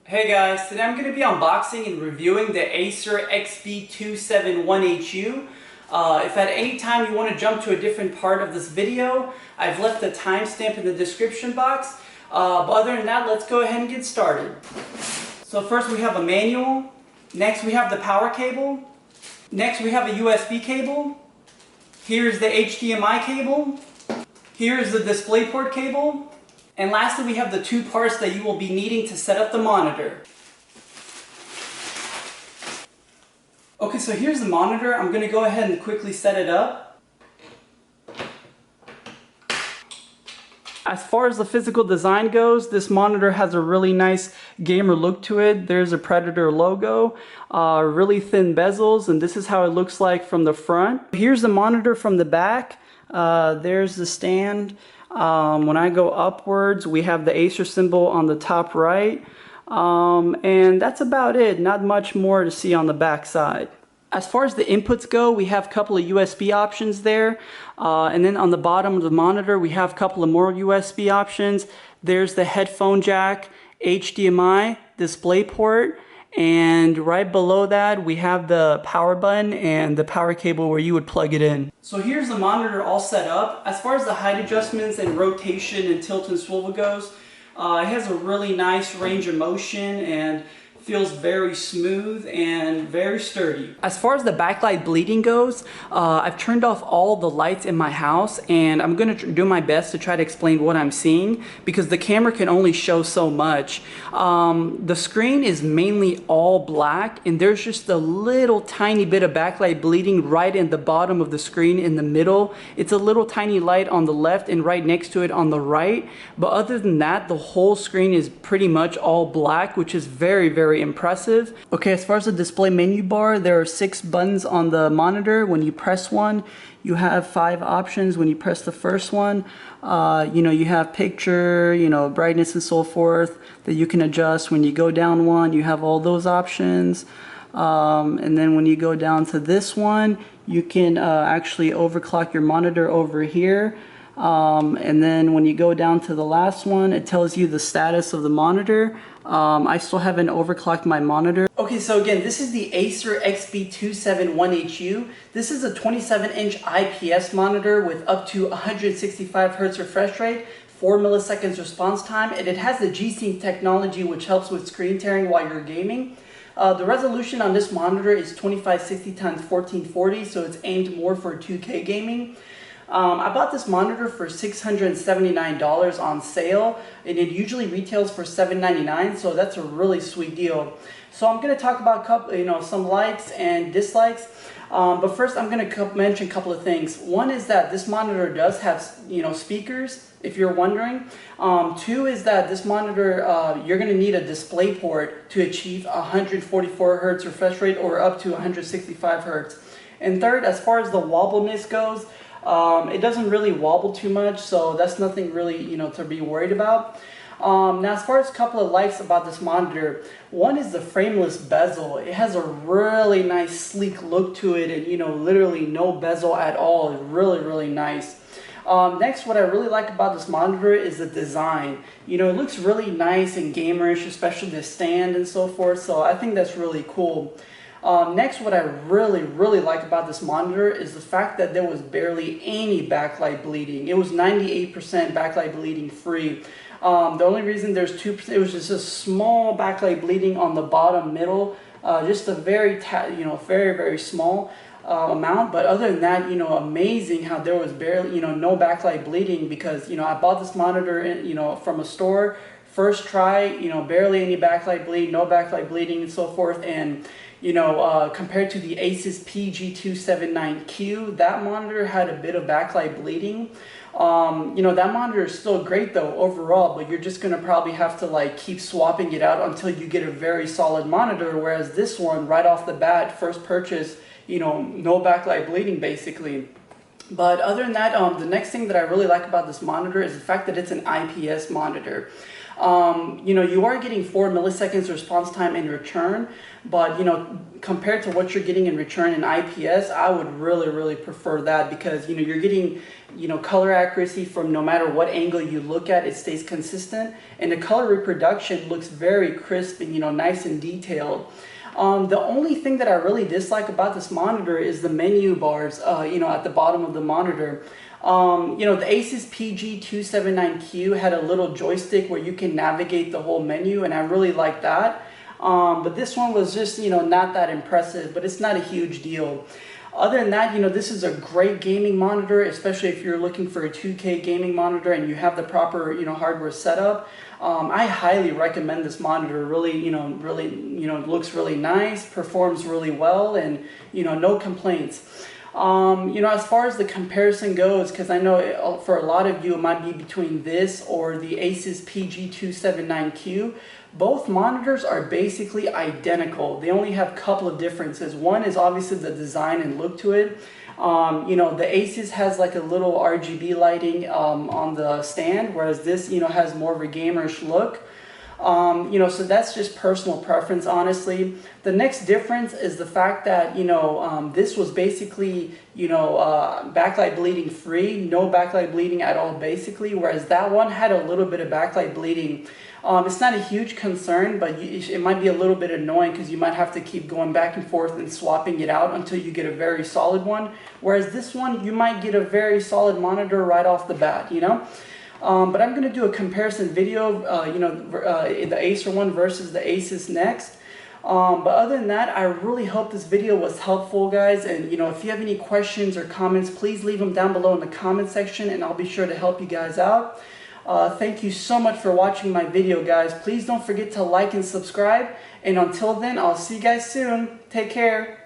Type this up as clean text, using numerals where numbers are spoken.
Hey guys, today I'm going to be unboxing and reviewing the Acer XB271HU. If at any time you want to jump to a different part of this video, I've left a timestamp in the description box. But other than that, let's go ahead and get started. So first we have a manual. Next we have the power cable. Next we have a USB cable. Here's the HDMI cable. Here's the DisplayPort cable. And lastly, we have the two parts that you will be needing to set up the monitor. Okay, so here's the monitor. I'm going to go ahead and quickly set it up. As far as the physical design goes, this monitor has a really nice gamer look to it. There's a Predator logo, really thin bezels, and this is how it looks like from the front. Here's the monitor from the back. There's the stand. When I go upwards, we have the Acer symbol on the top right, and that's about it. Not much more to see on the back side. As far as the inputs go, we have a couple of USB options there, and then on the bottom of the monitor we have a couple of more USB options. There's the headphone jack, HDMI, DisplayPort, and right below that we have the power button and the power cable where you would plug it in. So here's the monitor all set up. As far as the height adjustments and rotation and tilt and swivel goes, it has a really nice range of motion and feels very smooth and very sturdy. As far as the backlight bleeding goes, I've turned off all the lights in my house, and I'm going to do my best to try to explain what I'm seeing because the camera can only show so much. The screen is mainly all black, and there's just a little tiny bit of backlight bleeding right in the bottom of the screen in the middle. It's a little tiny light on the left and right next to it on the right, but other than that, the whole screen is pretty much all black, which is very impressive. Okay, as far as the display menu bar, there are 6 buttons on the monitor. When you press one, you have 5 options. When you press the first one, you have picture, brightness and so forth that you can adjust. When you go down one, you have all those options. And then when you go down to this one, you can actually overclock your monitor over here. And then when you go down to the last one, it tells you the status of the monitor. I still haven't overclocked my monitor. Okay, so again, this is the Acer XB271HU. This is a 27-inch IPS monitor with up to 165 Hz refresh rate, 4 milliseconds response time, and it has the G-Sync technology which helps with screen tearing while you're gaming. The resolution on this monitor is 2560 x 1440, so it's aimed more for 2K gaming. I bought this monitor for $679 on sale, and it usually retails for $799, so that's a really sweet deal. So I'm going to talk about some likes and dislikes, but first I'm going to mention a couple of things. One is that this monitor does have speakers, if you're wondering. 2 is that this monitor, you're going to need a DisplayPort to achieve 144 Hz refresh rate or up to 165 Hz. And third, as far as the wobbleness goes, it doesn't really wobble too much, so that's nothing really to be worried about. Now, as far as a couple of likes about this monitor, one is the frameless bezel. It has a really nice sleek look to it, and literally no bezel at all. It's really nice. Next, what I really like about this monitor is the design. It looks really nice and gamerish, especially the stand and so forth, so I think that's really cool. Next, what I really like about this monitor is the fact that there was barely any backlight bleeding. It was 98% backlight bleeding free. The only reason there's 2%, it was just a small backlight bleeding on the bottom middle, just a very small amount. But other than that, amazing how there was barely, no backlight bleeding, because, I bought this monitor, from a store, first try, barely any backlight bleed, no backlight bleeding and so forth. And compared to the ASUS PG279Q, that monitor had a bit of backlight bleeding. That monitor is still great though overall, but you're just gonna probably have to keep swapping it out until you get a very solid monitor, whereas this one, right off the bat, first purchase, no backlight bleeding basically. But other than that, the next thing that I really like about this monitor is the fact that it's an IPS monitor. You know, you are getting 4 milliseconds response time in return, but you know, compared to what you're getting in return in IPS, I would really prefer that, because you know, you're getting, you know, color accuracy from no matter what angle you look at, it stays consistent, and the color reproduction looks very crisp and, you know, nice and detailed. The only thing that I really dislike about this monitor is the menu bars, you know, at the bottom of the monitor. You know, the ASUS PG279Q had a little joystick where you can navigate the whole menu, and I really like that. But this one was just, you know, not that impressive, but it's not a huge deal. Other than that, you know, this is a great gaming monitor, especially if you're looking for a 2K gaming monitor and you have the proper, you know, hardware setup. I highly recommend this monitor. Really, you know, looks really nice, performs really well, and, you know, no complaints. You know, as far as the comparison goes, because I know for a lot of you it might be between this or the ASUS PG279Q. Both monitors are basically identical. They only have a couple of differences. One is obviously the design and look to it. You know, the ASUS has like a little RGB lighting on the stand, whereas this, you know, has more of a gamerish look. You know, so that's just personal preference, honestly. The next difference is the fact that, you know, this was basically, you know, backlight bleeding free, no backlight bleeding at all basically, whereas that one had a little bit of backlight bleeding. It's not a huge concern, but it might be a little bit annoying because you might have to keep going back and forth and swapping it out until you get a very solid one, whereas this one, you might get a very solid monitor right off the bat, you know. But I'm going to do a comparison video, you know, the Acer one versus the Asus next. But other than that, I really hope this video was helpful, guys. And, you know, if you have any questions or comments, please leave them down below in the comment section, and I'll be sure to help you guys out. Thank you so much for watching my video, guys. Please don't forget to like and subscribe. And until then, I'll see you guys soon. Take care.